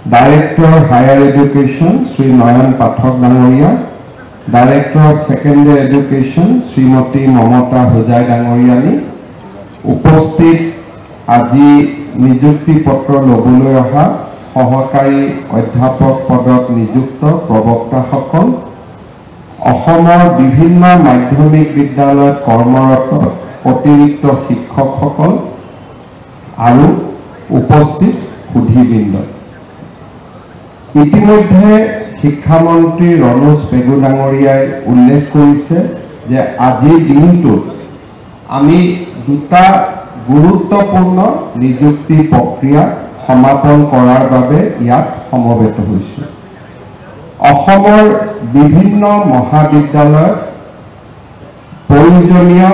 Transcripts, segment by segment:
Director Higher Education Sri Nayan Pathak Dangoria, Director of Secondary Education Srimati Mamata Hojai Dangoriani, উপস্থিত আজি নিযুক্তি পত্ৰ লবলৈ অহা সহকাৰী অধ্যাপক পদত নিযুক্ত প্ৰবক্তাসকল, অসমৰ বিভিন্ন মাধ্যমিক বিদ্যালয়ত কৰ্মৰত অতিৰিক্ত শিক্ষকসকল আৰু উপস্থিত সুধীবৃন্দ। ইতিমধ্যে শিক্ষামন্ত্ৰী ৰণোজ পেগু ডাঙৰীয়াই উল্লেখ কৰিছে যে আজিৰ দিনটোত আমি দুটা গুৰুত্বপূৰ্ণ নিযুক্তি প্ৰক্ৰিয়া সমাপন কৰাৰ বাবে ইয়াত সমবেত হৈছোঁ। অসমৰ বিভিন্ন মহাবিদ্যালয়ত প্ৰয়োজনীয়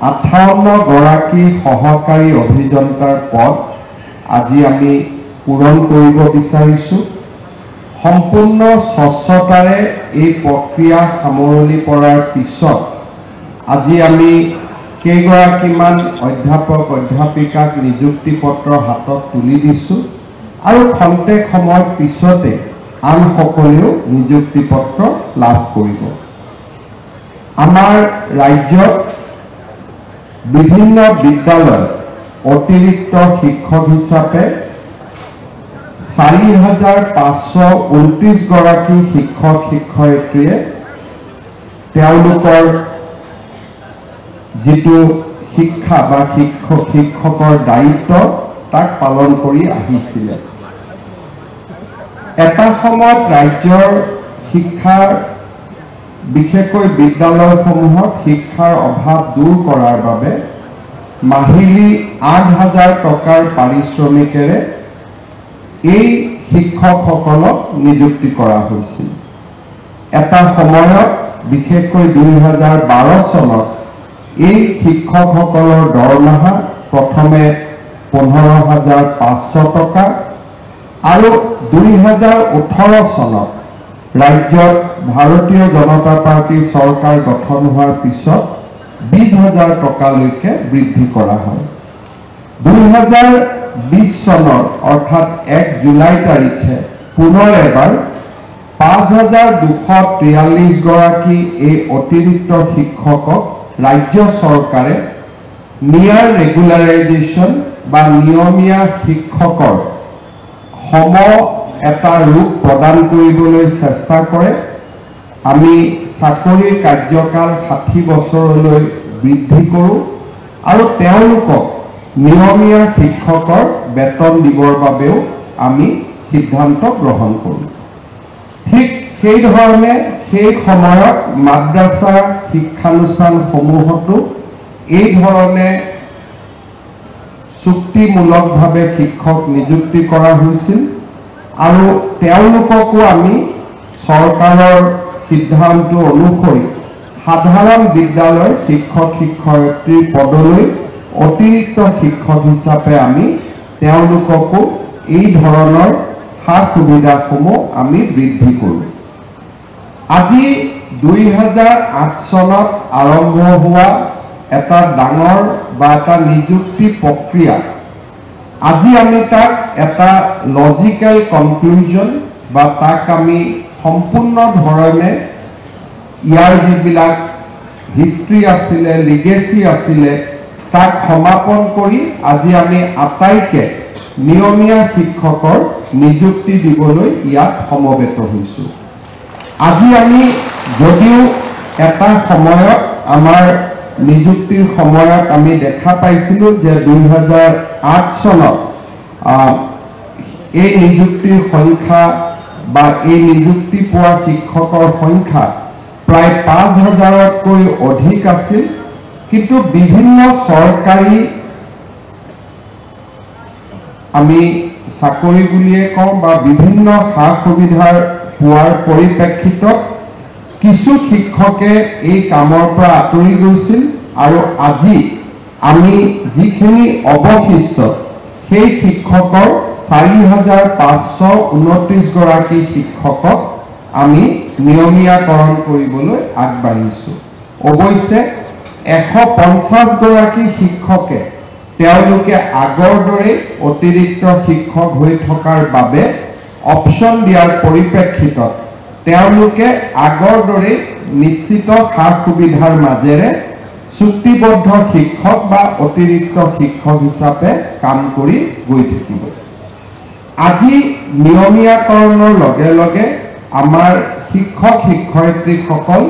58 গৰাকী সহকাৰী অভিযন্তাৰ পদ আজি আমি পূৰণ কৰিব বিচাৰিছোঁ। সম্পূৰ্ণ স্বচ্ছতাৰে এই প্ৰক্ৰিয়া সামৰণি পৰাৰ পিছত আজি আমি কেইগৰাকীমান অধ্যাপক অধ্যাপিকাক নিযুক্তি পত্ৰ হাতত তুলি দিছোঁ আৰু খন্তেক সময়ৰ পিছতে আনসকলেও নিযুক্তি পত্ৰ লাভ কৰিব। আমাৰ ৰাজ্যত বিভিন্ন বিদ্যালয়ত অতিৰিক্ত শিক্ষক হিচাপে 4,529 গৰাকী শিক্ষক শিক্ষয়িত্ৰীয়ে তেওঁলোকৰ যিটো শিক্ষা বা শিক্ষকৰ দায়িত্ব তাক পালন কৰি আহিছিলে। এটা সময়ত ৰাজ্যৰ শিক্ষাৰ বিশেষকৈ বিদ্যালয়সমূহত শিক্ষাৰ অভাৱ দূৰ কৰাৰ বাবে মাহিলী 8,000 টকাৰ পাৰিশ্ৰমিকেৰে এই শিক্ষকসকলক নিযুক্তি কৰা হৈছিল। এটা সময়ত বিশেষকৈ 2012 চনত এই শিক্ষকসকলৰ দৰমহা প্ৰথমে 15,500 টকা আৰু 2018 চনত ৰাজ্যত ভাৰতীয় জনতা পাৰ্টী চৰকাৰ গঠন হোৱাৰ পিছত 20,000 টকালৈকে বৃদ্ধি কৰা হয়। 2020 চনৰ অৰ্থাৎ 1 জুলাই তাৰিখে পুনৰ এবাৰ 5,243 গৰাকী এই অতিৰিক্ত শিক্ষকক ৰাজ্য চৰকাৰে নিয়াৰ ৰেগুলাৰাইজেশ্যন বা নিয়মীয়া শিক্ষকৰ সম এটা ৰূপ প্ৰদান কৰিবলৈ চেষ্টা কৰে। আমি চাকৰিৰ কাৰ্যকাল 60 বছৰলৈ বৃদ্ধি কৰোঁ আৰু তেওঁলোকক নিয়মীয়া শিক্ষকৰ বেতন দিবৰ বাবেও আমি সিদ্ধান্ত গ্ৰহণ কৰোঁ। ঠিক সেইধৰণে সেই সময়ত মাদ্ৰাছা শিক্ষানুষ্ঠানসমূহতো এই ধৰণে চুক্তিমূলকভাৱে শিক্ষক নিযুক্তি কৰা হৈছিল আৰু তেওঁলোককো আমি চৰকাৰৰ সিদ্ধান্ত অনুসৰি সাধাৰণ বিদ্যালয়ৰ শিক্ষক শিক্ষয়িত্ৰীৰ পদলৈ অতিৰিক্ত শিক্ষক হিচাপে আমি তেওঁলোককো এই ধৰণৰ সা সুবিধাসমূহ আমি বৃদ্ধি কৰোঁ। আজি 2008 চনত আৰম্ভ হোৱা এটা ডাঙৰ বা এটা নিযুক্তি প্ৰক্ৰিয়া আজি আমি তাক এটা লজিকেল কনক্লুজন বা তাক আমি সম্পূৰ্ণ ধৰণে ইয়াৰ যিবিলাক হিষ্ট্ৰী আছিলে লিগেচি আছিলে তাক সমাপন কৰি আজি আমি আটাইকে নিয়মীয়া শিক্ষকৰ নিযুক্তি দিবলৈ ইয়াত সমবেত হৈছোঁ। আজি আমি যদিও এটা সময়ত আমাৰ নিযুক্তিৰ সময়ত আমি দেখা পাইছিলোঁ যে 2008 চনত এই নিযুক্তিৰ সংখ্যা বা এই নিযুক্তি পোৱা শিক্ষকৰ সংখ্যা প্ৰায় 5,000তকৈ অধিক আছিল, কিন্তু বিভিন্ন চৰকাৰী আমি চাকৰি বুলিয়ে কওঁ বা বিভিন্ন সা সুবিধাৰ পোৱাৰ পৰিপ্ৰেক্ষিতত কিছু শিক্ষকে এই কামৰ পৰা আঁতৰি গৈছিল আৰু আজি আমি যিখিনি অৱশিষ্ট সেই শিক্ষকৰ 4,529 গৰাকী শিক্ষকক আমি নিয়মীয়াকৰণ কৰিবলৈ আগবাঢ়িছোঁ। অৱশ্যে 150 গৰাকী শিক্ষকে তেওঁলোকে আগৰ দৰে অতিৰিক্ত শিক্ষক হৈ থকাৰ বাবে অপশ্যন দিয়াৰ পৰিপ্ৰেক্ষিতত তেওঁলোকে আগৰ দৰে নিশ্চিত সা সুবিধাৰ মাজেৰে চুক্তিবদ্ধ শিক্ষক বা অতিৰিক্ত শিক্ষক হিচাপে কাম কৰি গৈ থাকিব। আজি নিয়মীয়াকৰণৰ লগে লগে আমাৰ শিক্ষক শিক্ষয়িত্ৰীসকল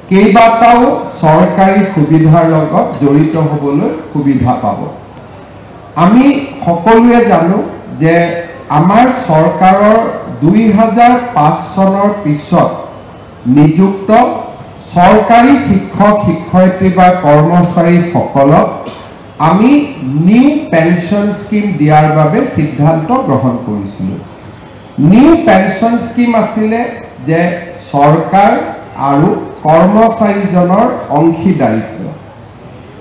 কেইবাটাও চৰকাৰী সুবিধাৰ লগত জড়িত হ'বলৈ সুবিধা পাব। আমি সকলোৱে জানো যে আমাৰ চৰকাৰৰ 2005 চনৰ পিছত নিযুক্ত চৰকাৰী শিক্ষক শিক্ষয়িত্ৰী বা কৰ্মচাৰীসকলক আমি নিউ পেনশন স্কিম দিয়াৰ বাবে সিদ্ধান্ত গ্ৰহণ কৰিছিলোঁ। নিউ পেনশন স্কিম আছিলে যে চৰকাৰ আৰু কৰ্মচাৰীজনৰ অংশীদাৰিত্ব।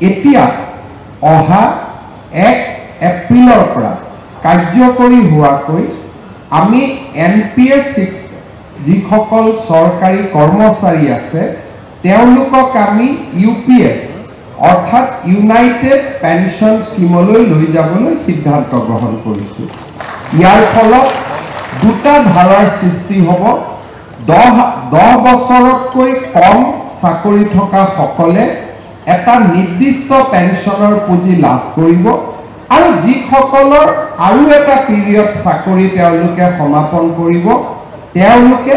এতিয়া অহা 1 এপ্ৰিলৰ পৰা কাৰ্যকৰী হোৱাকৈ আমি NPS যিসকল চৰকাৰী কৰ্মচাৰী আছে তেওঁলোকক আমি UPS অৰ্থাৎ ইউনাইটেড পেনশন স্কিমলৈ লৈ যাবলৈ সিদ্ধান্ত গ্ৰহণ কৰিছোঁ। ইয়াৰ ফলত দুটা ধাৰাৰ সৃষ্টি হ'ব। 10 বছৰতকৈ কম চাকৰি থকা সকলে এটা নিৰ্দিষ্ট পেনশনৰ পুঁজি লাভ কৰিব আৰু যিসকলৰ আৰু এটা পিৰিয়ড চাকৰি তেওঁলোকে সমাপন কৰিব তেওঁলোকে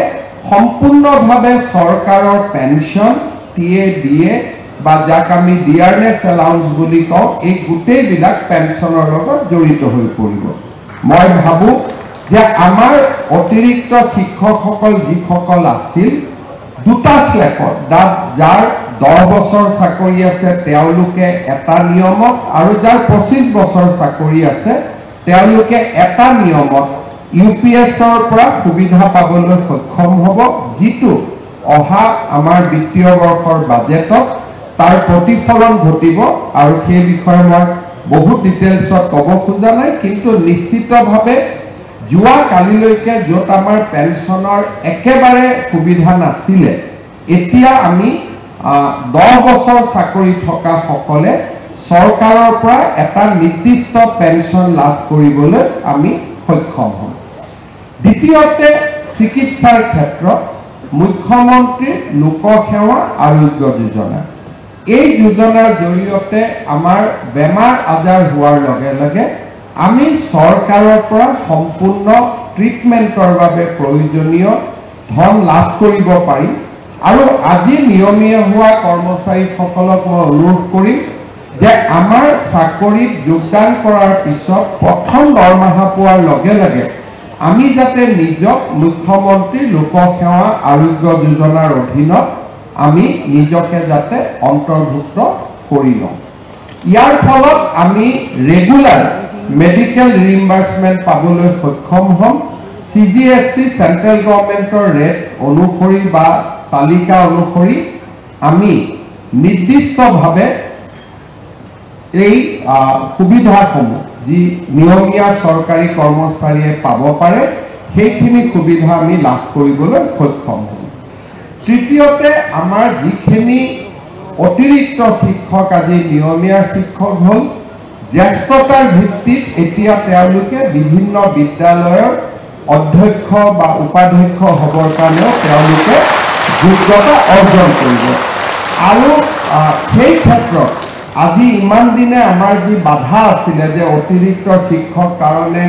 সম্পূৰ্ণভাৱে চৰকাৰৰ পেনশন TA DA বা যাক আমি ডিয়াৰনেছ এলাউন্স বুলি কওঁ এই গোটেইবিলাক পেনশনৰ লগত জড়িত হৈ পৰিব। মই ভাবোঁ যে আমাৰ অতিৰিক্ত শিক্ষকসকল যিসকল আছিল দুটা স্লেপত যাৰ 10 বছৰ চাকৰি আছে তেওঁলোকে এটা নিয়মত আৰু যাৰ 25 বছৰ চাকৰি আছে তেওঁলোকে এটা নিয়মত UPSৰ পৰা সুবিধা পাবলৈ সক্ষম হ'ব, যিটো অহা আমাৰ বিত্তীয় বৰ্ষৰ বাজেটত তাৰ প্ৰতিফলন ঘটিব। আৰু সেই বিষয়ে মই বহুত ডিটেইলছত ক'ব খোজা নাই, কিন্তু নিশ্চিতভাৱে যোৱা কালিলৈকে য'ত আমাৰ পেনশনৰ একেবাৰে সুবিধা নাছিলে এতিয়া আমি 10 বছৰ চাকৰি থকা সকলে চৰকাৰৰ পৰা এটা নিৰ্দিষ্ট পেনশন লাভ কৰিবলৈ আমি সক্ষম হ'ম। দ্বিতীয়তে চিকিৎসাৰ ক্ষেত্ৰত মুখ্যমন্ত্ৰীৰ লোকসেৱা আৰোগ্য যোজনা। এই যোজনাৰ জৰিয়তে আমাৰ বেমাৰ আজাৰ হোৱাৰ লগে লগে আমি চৰকাৰৰ পৰা সম্পূৰ্ণ ট্ৰিটমেণ্টৰ বাবে প্ৰয়োজনীয় ধন লাভ কৰিব পাৰিম। আৰু আজি নিয়মীয়া হোৱা কৰ্মচাৰীসকলক মই অনুৰোধ কৰিম যে আমাৰ চাকৰিত যোগদান কৰাৰ পিছত প্ৰথম দৰমহা পোৱাৰ লগে লগে আমি যাতে নিজক মুখ্যমন্ত্ৰী লোকসেৱা আৰোগ্য যোজনাৰ অধীনত আমি নিজকে যাতে অন্তৰ্ভুক্ত কৰি লওঁ। ইয়াৰ ফলত আমি ৰেগুলাৰ মেডিকেল ৰিইম্বাৰ্সমেণ্ট পাবলৈ সক্ষম হ'ম। CGSC চেন্ট্ৰেল গভৰ্ণমেণ্টৰ ৰেট অনুসৰি বা তালিকা অনুসৰি আমি নিৰ্দিষ্টভাৱে এই সুবিধাসমূহ যি নিয়মীয়া চৰকাৰী কৰ্মচাৰীয়ে পাব পাৰে সেইখিনি সুবিধা আমি লাভ কৰিবলৈ সক্ষম হ'ম। তৃতীয়তে আমাৰ যিখিনি অতিৰিক্ত শিক্ষক আজি নিয়মীয়া শিক্ষক হ'ল জ্যেষ্ঠতাৰ ভিত্তিত এতিয়া তেওঁলোকে বিভিন্ন বিদ্যালয়ৰ অধ্যক্ষ বা উপাধ্যক্ষ হ'বৰ কাৰণেও তেওঁলোকে যোগ্যতা অৰ্জন কৰিব। আৰু সেই ক্ষেত্ৰত আজি ইমান দিনে আমাৰ যি বাধা আছিলে যে অতিৰিক্ত শিক্ষক কাৰণে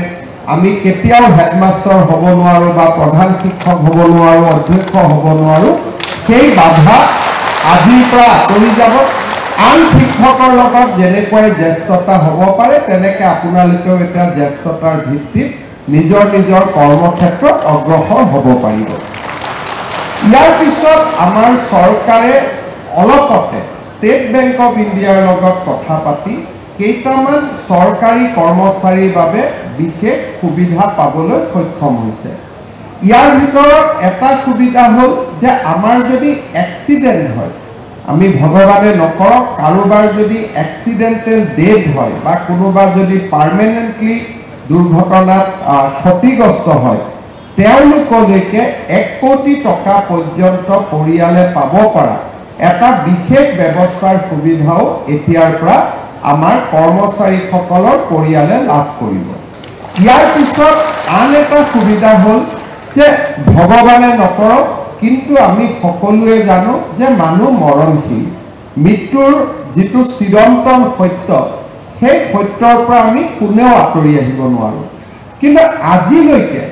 আমি কেতিয়াও হেডমাষ্টাৰ হ'ব নোৱাৰোঁ বা প্ৰধান শিক্ষক হ'ব নোৱাৰোঁ, অধ্যক্ষ হ'ব নোৱাৰোঁ, সেই বাধা আজিৰ পৰা আঁতৰি যাব। আন শিক্ষকৰ লগত যেনেকৈ জ্যেষ্ঠতা হ'ব পাৰে তেনেকৈ আপোনালোকেও এতিয়া জ্যেষ্ঠতাৰ ভিত্তিত নিজৰ নিজৰ কৰ্মক্ষেত্ৰত অগ্ৰসৰ হ'ব পাৰিব। ইয়াৰ পিছত আমাৰ চৰকাৰে অলপতে ষ্টেট বেংক অফ ইণ্ডিয়াৰ লগত কথা পাতি কেইটামান চৰকাৰী কৰ্মচাৰীৰ বাবে বিশেষ সুবিধা পাবলৈ সক্ষম হৈছে। ইয়াৰ ভিতৰত এটা সুবিধা হ'ল যে আমাৰ যদি এক্সিডেণ্ট হয়, আমি ভগৱানে নকৰক কাৰোবাৰ যদি এক্সিডেণ্টেল ডেথ হয় বা কোনোবা যদি পাৰ্মানেণ্টলি দুৰ্ঘটনাত ক্ষতিগ্ৰস্ত হয় তেওঁলোকলৈকে 1 কোটি টকা পৰ্যন্ত পৰিয়ালে পাব পৰা এটা বিশেষ ব্যৱস্থাৰ সুবিধাও এতিয়াৰ পৰা আমাৰ কৰ্মচাৰীসকলৰ পৰিয়ালে লাভ কৰিব। ইয়াৰ পিছত আন এটা সুবিধা হ'ল যে ভগৱানে নকৰক কিন্তু আমি সকলোৱে জানো যে মানুহ মৰণশীল মৃত্যুৰ যিটো চিৰন্তন সত্য সেই সত্যৰ পৰা আমি কোনেও আঁতৰি আহিব নোৱাৰোঁ কিন্তু আজিলৈকে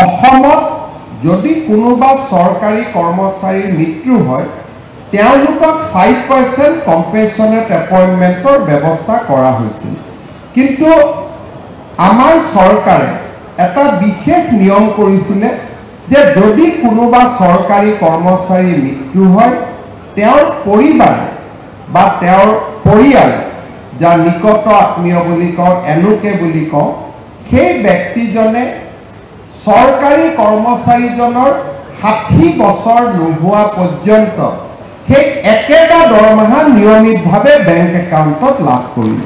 অসমত যদি কোনোবা চৰকাৰী কৰ্মচাৰীৰ মৃত্যু হয় তেওঁলোকক 5% কম্পেনচনেট এপইণ্টমেণ্টৰ ব্যৱস্থা কৰা হৈছিল কিন্তু আমাৰ চৰকাৰে এটা বিশেষ নিয়ম কৰিছিলে যে যদি কোনোবা চৰকাৰী কৰ্মচাৰীৰ মৃত্যু হয় তেওঁৰ পৰিবাৰ বা তেওঁৰ পৰিয়াল যাৰ নিকট আত্মীয় বুলি কওঁ এলোকে বুলি কওঁ সেই ব্যক্তিজনে চৰকাৰী কৰ্মচাৰীজনৰ 60 বছৰ নোহোৱা পৰ্যন্ত সেই একেটা দৰমহা নিয়মিতভাৱে বেংক একাউণ্টত লাভ কৰিব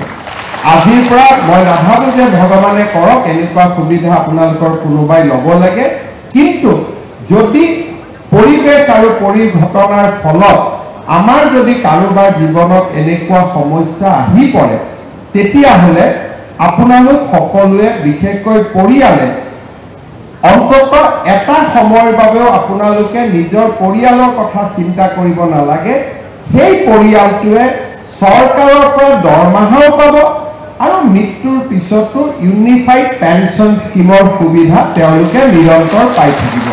আজিৰ পৰা মই নাভাবোঁ যে ভগৱানে কৰক এনেকুৱা সুবিধা আপোনালোকৰ কোনোবাই ল'ব লাগে কিন্তু যদি পৰিৱেশ আৰু পৰিঘটনাৰ ফলত আমাৰ যদি কাৰোবাৰ জীৱনত এনেকুৱা সমস্যা আহি পৰে তেতিয়াহ'লে আপোনালোক সকলোৱে বিশেষকৈ পৰিয়ালে অন্তত এটা সময়ৰ বাবেও আপোনালোকে নিজৰ পৰিয়ালৰ কথা চিন্তা কৰিব নালাগে সেই পৰিয়ালটোৱে চৰকাৰৰ পৰা দৰমহাও পাব আৰু মৃত্যুৰ পিছতো ইউনিফাইড পেঞ্চন স্কিমৰ সুবিধা তেওঁলোকে নিৰন্তৰ পাই থাকিব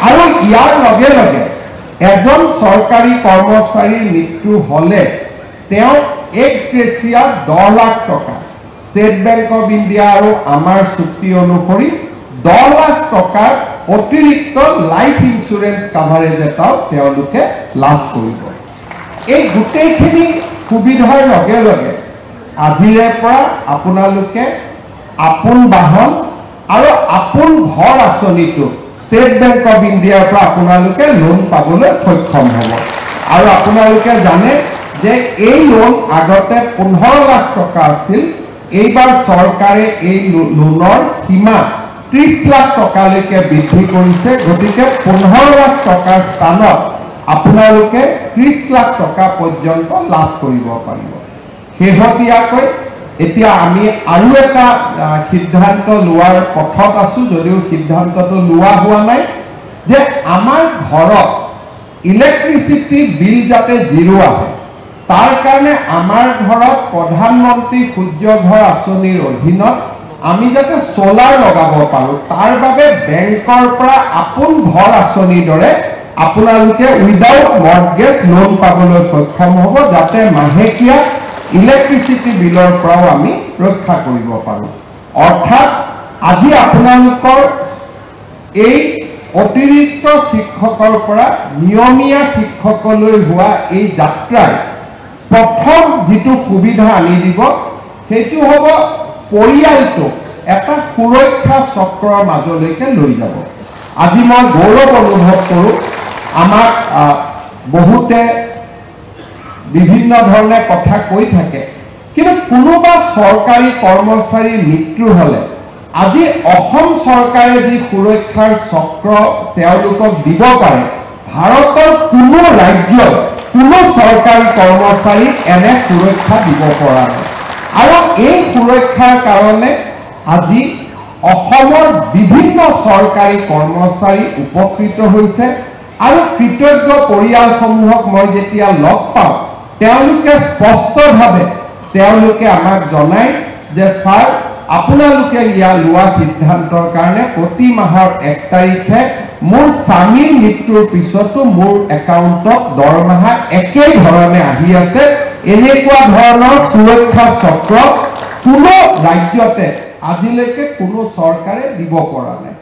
আৰু ইয়াৰ লগে লগে এজন চৰকাৰী কৰ্মচাৰীৰ মৃত্যু হ'লে তেওঁ এক্স গ্ৰেচিয়া 10 লাখ টকা ষ্টেট বেংক অফ ইণ্ডিয়া আৰু আমাৰ চুক্তি অনুসৰি 10 লাখ টকাৰ অতিৰিক্ত লাইফ ইঞ্চুৰেঞ্চ কাভাৰেজ এটাও তেওঁলোকে লাভ কৰিব এই গোটেইখিনি সুবিধাৰ লগে লগে আজিৰে পৰা আপোনালোকে আপোন বাহন আৰু আপোন ঘৰ আঁচনিটো ষ্টেট বেংক অফ ইণ্ডিয়াৰ পৰা আপোনালোকে লোন পাবলৈ সক্ষম হ'ব আৰু আপোনালোকে জানে যে এই লোন আগতে 15 লাখ টকা আছিল এইবাৰ চৰকাৰে এই লোনৰ সীমা 30 লাখ টকালৈকে বৃদ্ধি কৰিছে গতিকে 15 লাখ টকাৰ স্থানত আপোনালোকে 30 লাখ টকা পৰ্যন্ত লাভ কৰিব পাৰিব শেহতীয়াকৈ এতিয়া আমি আৰু এটা সিদ্ধান্ত লোৱাৰ পথত আছো যদিও সিদ্ধান্তটো লোৱা হোৱা নাই যে আমাৰ ঘৰত ইলেক্ট্ৰিচিটি বিল যাতে জিৰো আহে তাৰ কাৰণে আমাৰ ঘৰত প্ৰধানমন্ত্ৰী সূৰ্য ঘৰ আঁচনিৰ অধীনত আমি যাতে সোলাৰ লগাব পাৰোঁ তাৰ বাবে বেংকৰ পৰা আপোন ঘৰ আঁচনিৰ দৰে আপোনালোকে উইদাউট মৰ্টগেজ লোন পাবলৈ সক্ষম হ'ব যাতে মাহেকীয়া ইলেক্ট্ৰিচিটি বিলৰ পৰাও আমি ৰক্ষা কৰিব পাৰোঁ অৰ্থাৎ আজি আপোনালোকৰ এই অতিৰিক্ত শিক্ষকৰ পৰা নিয়মীয়া শিক্ষকলৈ হোৱা এই যাত্ৰাই প্ৰথম যিটো সুবিধা আনি দিব সেইটো হ'ব পৰিয়ালটো এটা সুৰক্ষা চক্ৰৰ মাজলৈকে লৈ যাব আজি মই গৌৰৱ অনুভৱ কৰোঁ আমাক বহুতে বিভিন্ন ধৰণে কথা কৈ থাকে কিন্তু কোনোবা চৰকাৰী কৰ্মচাৰীৰ মৃত্যু হ'লে আজি অসম চৰকাৰে যি সুৰক্ষাৰ চক্ৰ তেওঁলোকক দিব পাৰে ভাৰতৰ কোনো ৰাজ্যত কোনো চৰকাৰী কৰ্মচাৰীক এনে সুৰক্ষা দিব পৰা নাই আৰু এই সুৰক্ষাৰ কাৰণে আজি অসমৰ বিভিন্ন চৰকাৰী কৰ্মচাৰী উপকৃত হৈছে আৰু কৃতজ্ঞ পৰিয়ালসমূহক মই যেতিয়া লগ পাওঁ তেওঁলোকে স্পষ্টভাৱে তেওঁলোকে আমাক জনায় যে ছাৰ আপোনালোকে ইয়াৰ লোৱা সিদ্ধান্তৰ কাৰণে প্ৰতি মাহৰ 1 তাৰিখে মোৰ স্বামীৰ মৃত্যুৰ পিছতো মোৰ একাউণ্টত দৰমহা একেই ধৰণে আহি আছে এনেকুৱা ধৰণৰ সুৰক্ষা চক্ৰ কোনো ৰাজ্যতে আজিলৈকে কোনো চৰকাৰে দিব পৰা নাই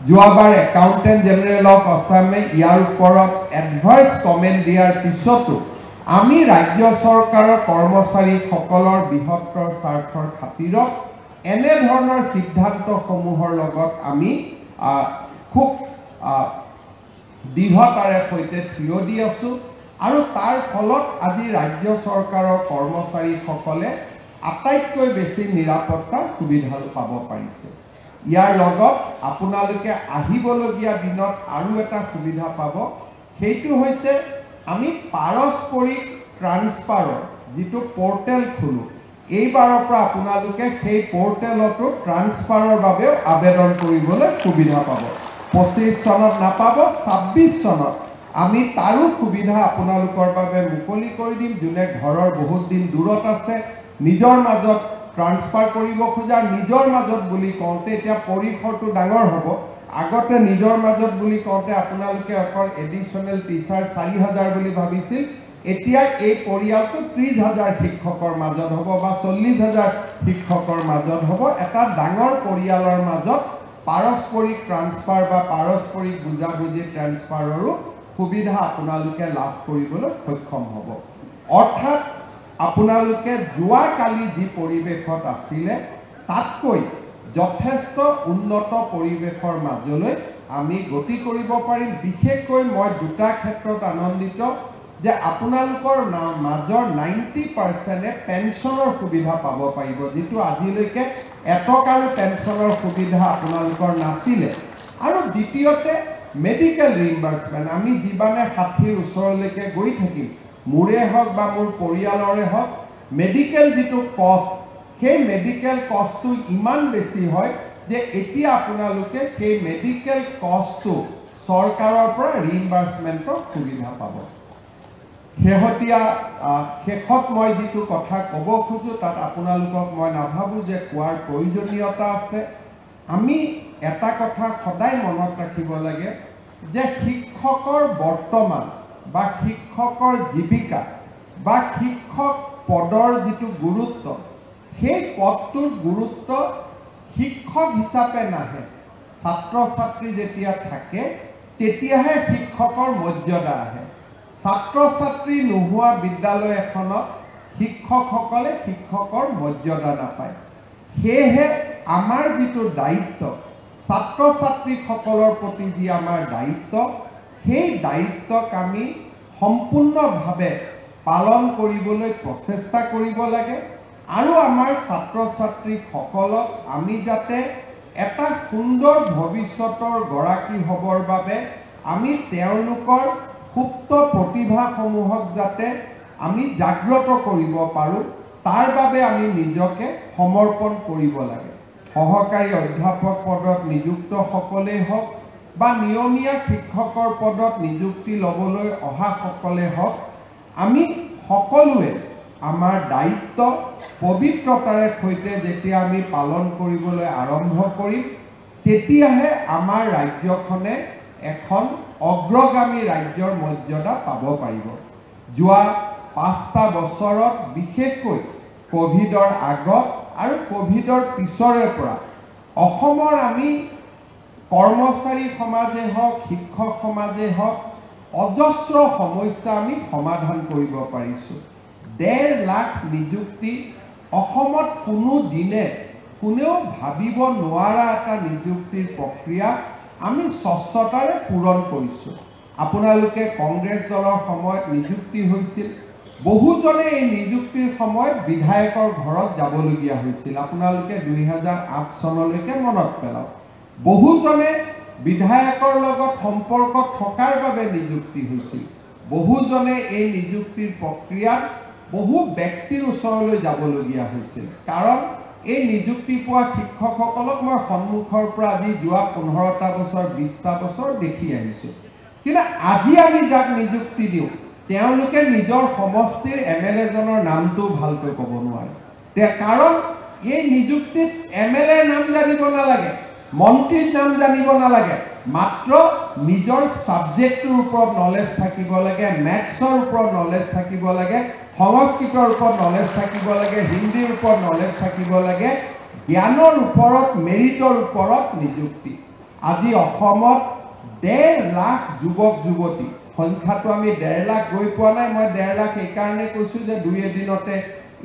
যোৱাবাৰ একাউণ্টেণ্ট জেনেৰেল অফ আছামে ইয়াৰ ওপৰত এডভাইচ কমেণ্ট দিয়াৰ পিছতো আমি ৰাজ্য চৰকাৰৰ কৰ্মচাৰীসকলৰ বৃহত্তৰ স্বাৰ্থৰ খাতিৰত এনে ধৰণৰ সিদ্ধান্তসমূহৰ লগত আমি খুব দৃঢ়তাৰে সৈতে থিয় দি আছোঁ আৰু তাৰ ফলত আজি ৰাজ্য চৰকাৰৰ কৰ্মচাৰীসকলে আটাইতকৈ বেছি নিৰাপত্তাৰ সুবিধা পাব পাৰিছে ইয়াৰ লগত আপোনালোকে আহিবলগীয়া দিনত আৰু এটা সুবিধা পাব সেইটো হৈছে আমি পাৰস্পৰিক ট্ৰান্সফাৰৰ যিটো পৰ্টেল খোলো এইবাৰৰ পৰা আপোনালোকে সেই পৰ্টেলতো ট্ৰান্সফাৰৰ বাবেও আবেদন কৰিবলৈ সুবিধা পাব। 25 চনত নাপাব, 26 চনত আমি তাৰো সুবিধা আপোনালোকৰ বাবে মুকলি কৰি দিম। যোনে ঘৰৰ বহুত দিন দূৰত আছে, নিজৰ মাজত ট্ৰান্সফাৰ কৰিব খোজা, নিজৰ মাজত বুলি কওঁতে এতিয়া পৰিসৰটো ডাঙৰ হ'ব। আগতে নিজৰ মাজত বুলি কওঁতে আপোনালোকে অকল এডিশ্যনেল টিচাৰ 4,000 বুলি ভাবিছিল। এতিয়া এই পৰিয়ালটো 30,000 শিক্ষকৰ মাজত হ'ব বা 40,000 শিক্ষকৰ মাজত হ'ব। এটা ডাঙৰ পৰিয়ালৰ মাজত পাৰস্পৰিক ট্ৰান্সফাৰ বা পাৰস্পৰিক বুজাবুজি ট্ৰান্সফাৰৰো সুবিধা আপোনালোকে লাভ কৰিবলৈ সক্ষম হ'ব। অৰ্থাৎ আপোনালোকে যোৱাকালি যি পৰিৱেশত আছিলে তাতকৈ যথেষ্ট উন্নত পৰিৱেশৰ মাজলৈ আমি গতি কৰিব পাৰিম। বিশেষকৈ মই দুটা ক্ষেত্ৰত আনন্দিত যে আপোনালোকৰ মাজৰ 90% পেঞ্চনৰ সুবিধা পাব পাৰিব, যিটো আজিলৈকে এটকাৰো পেঞ্চনৰ সুবিধা আপোনালোকৰ নাছিলে। আৰু দ্বিতীয়তে মেডিকেল ৰিইম্বাৰ্সমেণ্ট, আমি যিমানে 60ৰ ওচৰলৈকে গৈ থাকিম, মোৰে হওক বা মোৰ পৰিয়ালৰে হওক, মেডিকেল যিটো কষ্ট, সেই মেডিকেল কষ্টটো ইমান বেছি হয় যে এতিয়া আপোনালোকে সেই মেডিকেল কষ্টটো চৰকাৰৰ পৰা ৰিইম্বাৰ্সমেণ্টৰ সুবিধা পাব। শেষত মই যিটো কথা ক'ব খোজো তাত আপোনালোকক মই নাভাবোঁ যে কোৱাৰ প্ৰয়োজনীয়তা আছে। আমি এটা কথা সদায় মনত ৰাখিব লাগে যে শিক্ষকৰ বৰ্তমান বা শিক্ষকৰ জীৱিকা বা শিক্ষক পদৰ যিটো গুৰুত্ব, সেই পদটোৰ গুৰুত্ব শিক্ষক হিচাপে নাহে। ছাত্ৰ ছাত্ৰী যেতিয়া থাকে তেতিয়াহে শিক্ষকৰ মৰ্যাদা আহে। ছাত্ৰ ছাত্ৰী নোহোৱা বিদ্যালয় এখনত শিক্ষকসকলে শিক্ষকৰ মৰ্যাদা নাপায়। সেয়েহে আমাৰ যিটো দায়িত্ব, ছাত্ৰ ছাত্ৰীসকলৰ প্ৰতি যি আমাৰ দায়িত্ব, সেই দায়িত্বক আমি সম্পূৰ্ণভাৱে পালন কৰিবলৈ প্ৰচেষ্টা কৰিব লাগে। আৰু আমাৰ ছাত্ৰ ছাত্ৰীসকলক আমি যাতে এটা সুন্দৰ ভৱিষ্যতৰ গৰাকী হ'বৰ বাবে আমি তেওঁলোকৰ সুপ্ত প্ৰতিভাসমূহক যাতে আমি জাগ্ৰত কৰিব পাৰোঁ, তাৰ বাবে আমি নিজকে সমৰ্পণ কৰিব লাগে। সহকাৰী অধ্যাপক পদত নিযুক্ত সকলেই হওক বা নিয়মীয়া শিক্ষকৰ পদত নিযুক্তি ল'বলৈ অহা সকলেই হওক, আমি সকলোৱে আমাৰ দায়িত্ব পবিত্ৰতাৰে সৈতে যেতিয়া আমি পালন কৰিবলৈ আৰম্ভ কৰিম, তেতিয়াহে আমাৰ ৰাজ্যখনে এখন অগ্ৰগামী ৰাজ্যৰ মৰ্যাদা পাব পাৰিব। যোৱা 5টা বছৰত বিশেষকৈ কোভিডৰ আগত আৰু কোভিডৰ পিছৰে পৰা অসমৰ আমি কৰ্মচাৰী সমাজে হওক, শিক্ষক সমাজে হওক, অজস্ৰ সমস্যা আমি সমাধান কৰিব পাৰিছোঁ। 1.5 লাখ নিযুক্তি অসমত কোনো দিনে কোনেও ভাবিব নোৱাৰা এটা নিযুক্তিৰ প্ৰক্ৰিয়া আমি স্বচ্ছতাৰে পূৰণ কৰিছোঁ। আপোনালোকে কংগ্ৰেছ দলৰ সময়ত নিযুক্তি হৈছিল, বহুজনে এই নিযুক্তিৰ সময়ত বিধায়কৰ ঘৰত যাবলগীয়া হৈছিল। আপোনালোকে 2008 চনলৈকে মনত পেলাওক। বহুজনে বিধায়কৰ লগত সম্পৰ্ক থকাৰ বাবে নিযুক্তি হৈছিল। বহুজনে এই নিযুক্তিৰ প্ৰক্ৰিয়াত বহু ব্যক্তিৰ ওচৰলৈ যাবলগীয়া হৈছিল। কাৰণ এই নিযুক্তি পোৱা শিক্ষকসকলক মই সন্মুখৰ পৰা আজি যোৱা 15টা বছৰ 20টা বছৰ দেখি আহিছোঁ। কিন্তু আজি আমি যাক নিযুক্তি দিওঁ, তেওঁলোকে নিজৰ সমষ্টিৰ MLA জনৰ নামটোও ভালকৈ ক'ব নোৱাৰে। কাৰণ এই নিযুক্তিত MLA নাম জানিব নালাগে, মন্ত্ৰীৰ নাম জানিব নালাগে, মাত্ৰ নিজৰ ছাবজেক্টৰ ওপৰত নলেজ থাকিব লাগে, মেথছৰ ওপৰত নলেজ থাকিব লাগে, সংস্কৃতৰ ওপৰত নলেজ থাকিব লাগে, হিন্দীৰ ওপৰত নলেজ থাকিব লাগে, জ্ঞানৰ ওপৰত, মেৰিটৰ ওপৰত নিযুক্তি। আজি অসমত 1.5 লাখ যুৱক যুৱতী, সংখ্যাটো আমি 1.5 লাখ গৈ পোৱা নাই। মই 1.5 লাখ এইকাৰণে কৈছোঁ যে 2 এদিনতে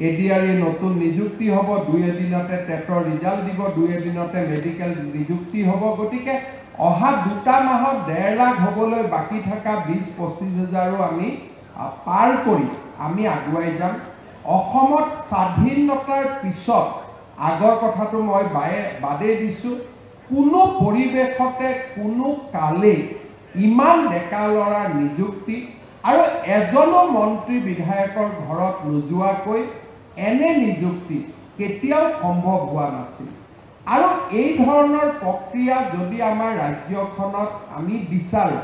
ADR নতুন নিযুক্তি হ'ব, 2 এদিনতে টেটৰ ৰিজাল্ট দিব, 2 এদিনতে মেডিকেল নিযুক্তি হ'ব। গতিকে অহা 2টা মাহত 1.5 লাখ হ'বলৈ বাকী থকা 20-25 হাজাৰো আমি পাৰ কৰি আমি আগুৱাই যাম। অসমত স্বাধীনতাৰ পিছত আগৰ কথাটো মই বাদেই দিছোঁ, কোনো পৰিৱেশতে কোনো কালেই ইমান ডেকা ল'ৰাৰ নিযুক্তি আৰু এজনো মন্ত্ৰী বিধায়কৰ ঘৰত নোযোৱাকৈ এনে নিযুক্তি কেতিয়াও সম্ভৱ হোৱা নাছিল আৰু এই ধৰণৰ প্ৰক্ৰিয়া যদি আমাৰ ৰাজ্যখনত আমি বিচাৰো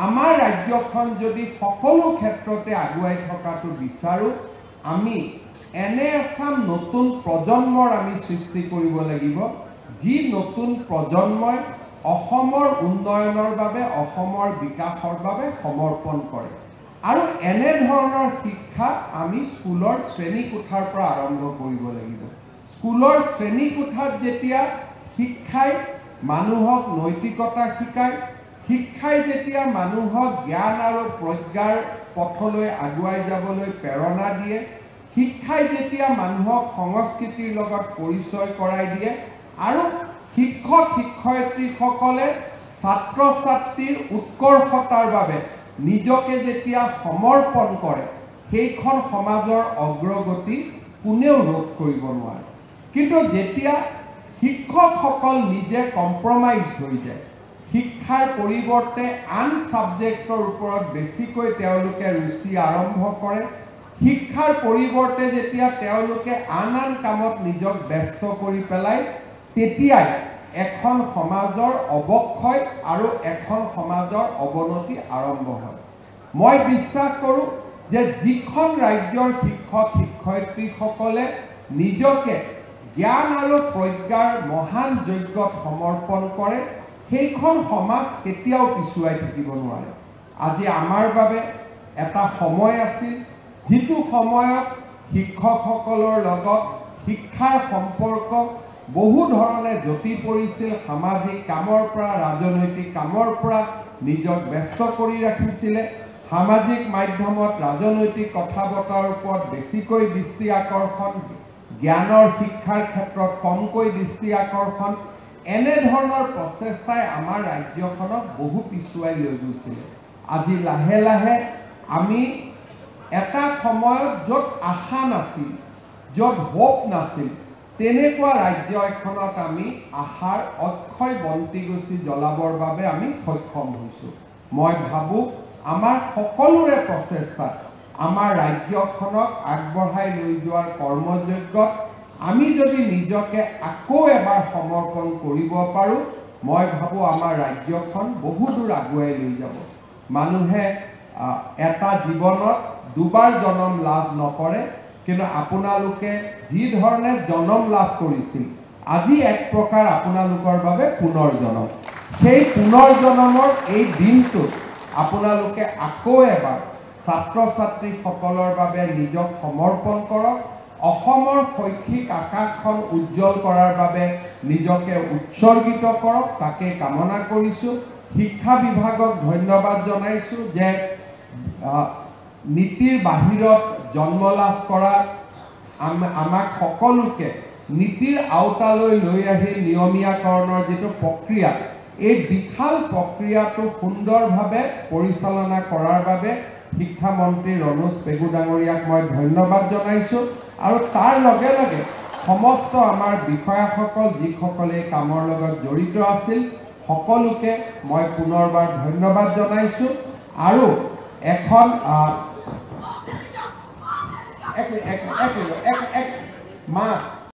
আমাৰ ৰাজ্যখন যদি সকলো ক্ষেত্ৰতে আগুৱাই থকাটো বিচাৰো আমি এনে এচাম নতুন প্ৰজন্মৰ আমি সৃষ্টি কৰিব লাগিব যি নতুন প্ৰজন্মই অসমৰ উন্নয়নৰ বাবে অসমৰ বিকাশৰ বাবে সমৰ্পণ কৰে আৰু এনে ধৰণৰ শিক্ষা আমি স্কুলৰ শ্ৰেণীকোঠাৰ পৰা আৰম্ভ কৰিব লাগিব স্কুলৰ শ্ৰেণীকোঠাত যেতিয়া শিক্ষাই মানুহক নৈতিকতা শিকায় শিক্ষাই যেতিয়া মানুহক জ্ঞান আৰু প্ৰজ্ঞাৰ পথলৈ আগুৱাই যাবলৈ প্ৰেৰণা দিয়ে শিক্ষাই যেতিয়া মানুহক সংস্কৃতিৰ লগত পৰিচয় কৰাই দিয়ে আৰু শিক্ষক শিক্ষয়িত্ৰীসকলে ছাত্ৰ ছাত্ৰীৰ উৎকৰ্ষতাৰ বাবে নিজকে যেতিয়া সমৰ্পণ কৰে সেইখন সমাজৰ অগ্ৰগতি কোনেও ৰোধ কৰিব নোৱাৰে কিন্তু যেতিয়া শিক্ষকসকল নিজে কম্প্ৰমাইজ হৈ যায় শিক্ষাৰ পৰিৱৰ্তে আন সাবজেক্টৰ ওপৰত বেছিকৈ তেওঁলোকে ৰুচি আৰম্ভ কৰে শিক্ষাৰ পৰিৱৰ্তে যেতিয়া তেওঁলোকে আন আন কামত নিজক ব্যস্ত কৰি পেলায় তেতিয়াই এখন সমাজৰ অৱক্ষয় আৰু এখন সমাজৰ অৱনতি আৰম্ভ হয় মই বিশ্বাস কৰোঁ যে যিখন ৰাজ্যৰ শিক্ষক শিক্ষয়িত্ৰীসকলে নিজকে জ্ঞান আৰু প্ৰজ্ঞাৰ মহান যজ্ঞত সমৰ্পণ কৰে সেইখন সমাজ কেতিয়াও পিছুৱাই থাকিব নোৱাৰে আজি আমাৰ বাবে এটা সময় আছিল যিটো সময়ত শিক্ষকসকলৰ লগত শিক্ষাৰ সম্পৰ্ক বহু ধৰণে জটি পৰিছিল সামাজিক কামৰ পৰা ৰাজনৈতিক কামৰ পৰা নিজক ব্যস্ত কৰি ৰাখিছিলে সামাজিক মাধ্যমত ৰাজনৈতিক কথা বতৰাৰ ওপৰত বেছিকৈ দৃষ্টি আকৰ্ষণ জ্ঞানৰ শিক্ষাৰ ক্ষেত্ৰত কমকৈ দৃষ্টি আকৰ্ষণ এনে ধৰণৰ প্ৰচেষ্টাই আমাৰ ৰাজ্যখনক বহু পিছুৱাই লৈ গৈছিল আজি লাহে লাহে আমি এটা সময়ত য'ত আশা নাছিল য'ত হোপ নাছিল তেনেকুৱা ৰাজ্য এখনত আমি আশাৰ অক্ষয় বন্তি গছি জ্বলাবৰ বাবে আমি সক্ষম হৈছোঁ মই ভাবোঁ আমাৰ সকলোৰে প্ৰচেষ্টাত আমাৰ ৰাজ্যখনক আগবঢ়াই লৈ যোৱাৰ কৰ্মযজ্ঞত আমি যদি নিজকে আকৌ এবাৰ সমৰ্পণ কৰিব পাৰোঁ মই ভাবোঁ আমাৰ ৰাজ্যখন বহু দূৰ আগুৱাই লৈ যাব মানুহে এটা জীৱনত দুবাৰ জন্ম লাভ নকৰে কিন্তু আপোনালোকে যি ধৰণে জন্ম লাভ কৰিছিল আজি এক প্ৰকাৰ আপোনালোকৰ বাবে পুনৰ জন্ম সেই পুনৰ জন্মৰ এই দিনটোত আপোনালোকে আকৌ এবাৰ ছাত্ৰ ছাত্ৰীসকলৰ বাবে নিজক সমৰ্পণ কৰক অসমৰ শৈক্ষিক আকাশখন উজ্জ্বল কৰাৰ বাবে নিজকে উৎসৰ্গিত কৰক তাকে কামনা কৰিছোঁ শিক্ষা বিভাগক ধন্যবাদ জনাইছোঁ যে নীতিৰ বাহিৰত জন্ম লাভ কৰা আমাক সকলোকে নীতিৰ আওতালৈ লৈ আহি নিয়মীয়াকৰণৰ যিটো প্ৰক্ৰিয়া এই বিশাল প্ৰক্ৰিয়াটো সুন্দৰভাৱে পৰিচালনা কৰাৰ বাবে শিক্ষামন্ত্ৰী ৰণোজ পেগু ডাঙৰীয়াক মই ধন্যবাদ জনাইছোঁ আৰু তাৰ লগে লগে সমস্ত আমাৰ বিষয়াসকল যিসকলে এই কামৰ লগত জড়িত আছিল সকলোকে মই পুনৰবাৰ ধন্যবাদ জনাইছোঁ আৰু এখন মা